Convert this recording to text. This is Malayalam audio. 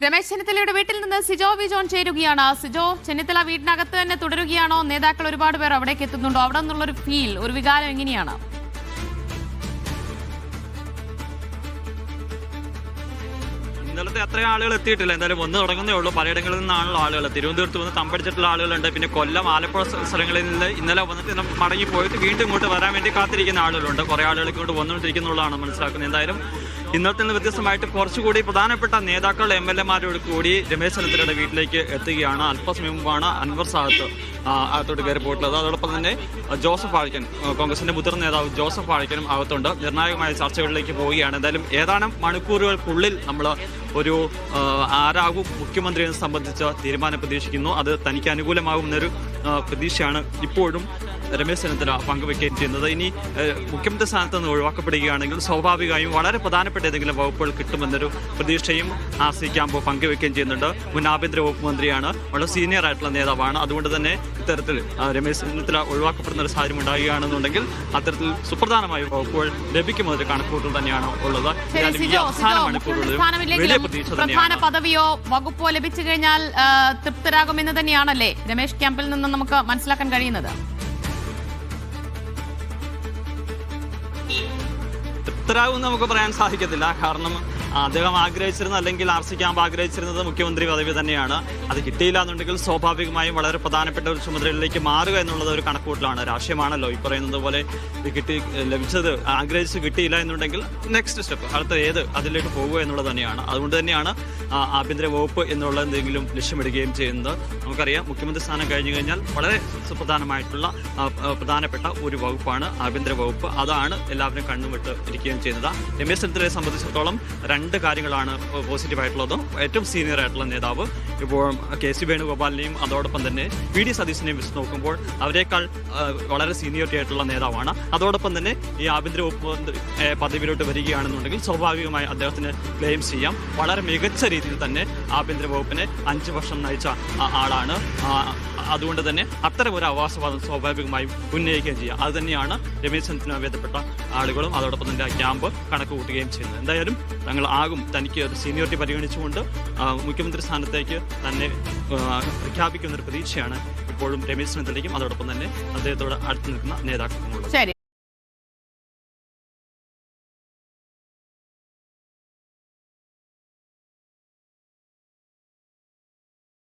രമേശ് ചെന്നിത്തലയുടെ വീട്ടിൽ നിന്ന് സിജോ വി ജോൺ ചേരുകയാണ്. സിജോ, ചെന്നിത്തല വീടിനകത്ത് തന്നെ തുടരുകയാണോ? നേതാക്കൾ ഒരുപാട് പേർ അവിടേക്ക് എത്തുന്നുണ്ടോ? അവിടെ നിന്നുള്ളൊരു ഫീൽ, ഒരു വികാരം എങ്ങനെയാണ്? ഇന്നലത്തെ അത്രയും ആളുകൾ എത്തിയിട്ടില്ല. എന്തായാലും ഒന്ന് തുടങ്ങുന്നേ ഉള്ളൂ. പലയിടങ്ങളിൽ നിന്നാണല്ലോ ആളുകൾ. തിരുവനന്തപുരത്ത് വന്ന് തമ്പടിച്ചിട്ടുള്ള ആളുകളുണ്ട്. പിന്നെ കൊല്ലം, ആലപ്പുഴ സ്ഥലങ്ങളിൽ നിന്ന് ഇന്നലെ വന്നിട്ട് മടങ്ങി പോയിട്ട് വീണ്ടും ഇങ്ങോട്ട് വരാൻ വേണ്ടി കാത്തിരിക്കുന്ന ആളുകളുണ്ട്. കുറേ ആളുകൾ ഇങ്ങോട്ട് വന്നുകൊണ്ടിരിക്കുന്നുള്ളതാണ് മനസ്സിലാക്കുന്നത്. എന്തായാലും ഇന്നത്തെ നിന്ന് വ്യത്യസ്തമായിട്ട് കുറച്ചുകൂടി പ്രധാനപ്പെട്ട നേതാക്കൾ, MLA-മാരോട് കൂടി രമേശ് ചെന്നിത്തലയുടെ വീട്ടിലേക്ക് എത്തുകയാണ്. അല്പസമയം മുമ്പാണ് അൻവർ സാദത്ത് അകത്തോട്ട് കയറി പോയിട്ടുള്ളത്. അതോടൊപ്പം തന്നെ ജോസഫ് വാഴക്കൻ, കോൺഗ്രസിന്റെ മുതിർന്ന നേതാവ് ജോസഫ് വാഴക്കനും അകത്തുണ്ട്. നിർണായകമായ ചർച്ചകളിലേക്ക് പോവുകയാണ്. എന്തായാലും ഏതാനും മണിക്കൂറുകൾക്കുള്ളിൽ നമ്മൾ ഒരു ആരാകും മുഖ്യമന്ത്രിയെ സംബന്ധിച്ച തീരുമാനം പ്രതീക്ഷിക്കുന്നു. അത് തനിക്ക് അനുകൂലമാകുന്നൊരു പ്രതീക്ഷയാണ് ഇപ്പോഴും രമേശ് ചെന്നിത്തല പങ്കുവെക്കുകയും ചെയ്യുന്നത്. ഇനി മുഖ്യമന്ത്രി സ്ഥാനത്ത് നിന്ന് ഒഴിവാക്കപ്പെടുകയാണെങ്കിൽ സ്വാഭാവികമായും വളരെ പ്രധാനപ്പെട്ട ഏതെങ്കിലും വകുപ്പുകൾ കിട്ടുമെന്നൊരു പ്രതീക്ഷയും ആർ.സി. ക്യാമ്പ് പങ്കുവെക്കുകയും ചെയ്യുന്നുണ്ട്. മുൻ ആഭ്യന്തര വകുപ്പ് മന്ത്രിയാണ്, വളരെ സീനിയർ ആയിട്ടുള്ള നേതാവാണ്. അതുകൊണ്ട് തന്നെ ഇത്തരത്തിൽ രമേശ് ചെന്നിത്തല ഒഴിവാക്കപ്പെടുന്ന ഒരു സാഹചര്യം ഉണ്ടാകുകയാണെന്നുണ്ടെങ്കിൽ അത്തരത്തിൽ സുപ്രധാനമായ വകുപ്പുകൾ ലഭിക്കുമെന്നൊരു കണക്കുകൂട്ടൽ തന്നെയാണ് ഉള്ളത്. അവസാന മണിക്കൂറുകളിൽ വലിയ പ്രതീക്ഷ പ്രധാന പദവിയോ വകുപ്പോ ലഭിച്ചു കഴിഞ്ഞാൽ തൃപ്തരാകുമെന്ന് തന്നെയാണല്ലേ രമേശ് ക്യാമ്പിൽ നിന്ന് നമുക്ക് മനസ്സിലാക്കാൻ കഴിയുന്നത്? തൃപ്തരാകുമെന്ന് നമുക്ക് പറയാൻ സാധിക്കത്തില്ല. കാരണം അദ്ദേഹം ആഗ്രഹിച്ചിരുന്ന, അല്ലെങ്കിൽ ആർ.സി. ക്യാമ്പ് ആഗ്രഹിച്ചിരുന്നത് മുഖ്യമന്ത്രി പദവി തന്നെയാണ്. അത് കിട്ടിയില്ല എന്നുണ്ടെങ്കിൽ സ്വാഭാവികമായും വളരെ പ്രധാനപ്പെട്ട ഒരു ചുമതലയിലേക്ക് മാറുക എന്നുള്ളത് ഒരു കണക്കൂട്ടലാണ്. രാഷ്ട്രീയമാണല്ലോ. ഈ പറയുന്നത് പോലെ ലഭിച്ചത് ആഗ്രഹിച്ച് കിട്ടിയില്ല എന്നുണ്ടെങ്കിൽ നെക്സ്റ്റ് സ്റ്റെപ്പ് അടുത്ത അതിലേക്ക് പോകുക എന്നുള്ളത് തന്നെയാണ്. അതുകൊണ്ട് തന്നെയാണ് ആഭ്യന്തര വകുപ്പ് എന്നുള്ള എന്തെങ്കിലും ലക്ഷ്യമിടുകയും ചെയ്യുന്നത്. നമുക്കറിയാം, മുഖ്യമന്ത്രി സ്ഥാനം കഴിഞ്ഞു കഴിഞ്ഞാൽ വളരെ സുപ്രധാനമായിട്ടുള്ള പ്രധാനപ്പെട്ട ഒരു വകുപ്പാണ് ആഭ്യന്തര വകുപ്പ്. അതാണ് എല്ലാവരും കണ്ണുവിട്ട് ഇരിക്കുകയും ചെയ്യുന്നത്. രമേശ് ചെന്നിത്തലയെ സംബന്ധിച്ചിടത്തോളം രണ്ട് കാര്യങ്ങളാണ് പോസിറ്റീവായിട്ടുള്ളത്. ഏറ്റവും സീനിയർ ആയിട്ടുള്ള നേതാവ് ഇപ്പോൾ കെ.സി. വേണുഗോപാലിനെയും അതോടൊപ്പം തന്നെ വി.ഡി. സതീശനെയും വെച്ച് നോക്കുമ്പോൾ അവരെക്കാൾ വളരെ സീനിയോറിറ്റി ആയിട്ടുള്ള നേതാവാണ്. അതോടൊപ്പം തന്നെ ഈ ആഭ്യന്തര വകുപ്പ് പദവിയിലോട്ട് വരികയാണെന്നുണ്ടെങ്കിൽ സ്വാഭാവികമായി അദ്ദേഹത്തിന് ക്ലെയിം ചെയ്യാം. വളരെ മികച്ച രീതിയിൽ തന്നെ ആഭ്യന്തര വകുപ്പിനെ 5 വർഷം നയിച്ച ആളാണ്. അതുകൊണ്ട് തന്നെ അത്തരം ഒരു അവകാശവാദം സ്വാഭാവികമായും ഉന്നയിക്കുകയും ചെയ്യാം. അത് തന്നെയാണ് രമേശ് ചെന്നിത്തലയുമായി ബന്ധപ്പെട്ട ആളുകളും അതോടൊപ്പം തന്നെ ആ ക്യാമ്പ് കണക്ക് കൂട്ടുകയും ചെയ്യുന്നത്. എന്തായാലും തനിക്ക് ഒരു സീനിയോറിറ്റി പരിഗണിച്ചുകൊണ്ട് മുഖ്യമന്ത്രി സ്ഥാനത്തേക്ക് തന്നെ പ്രഖ്യാപിക്കുന്നൊരു പ്രതീക്ഷയാണ് ഇപ്പോഴും രമേശ് ചെന്നിത്തലയ്ക്കും അതോടൊപ്പം തന്നെ അദ്ദേഹത്തോട് അടുത്ത് നിൽക്കുന്ന നേതാക്കൾക്കുമുള്ളത്.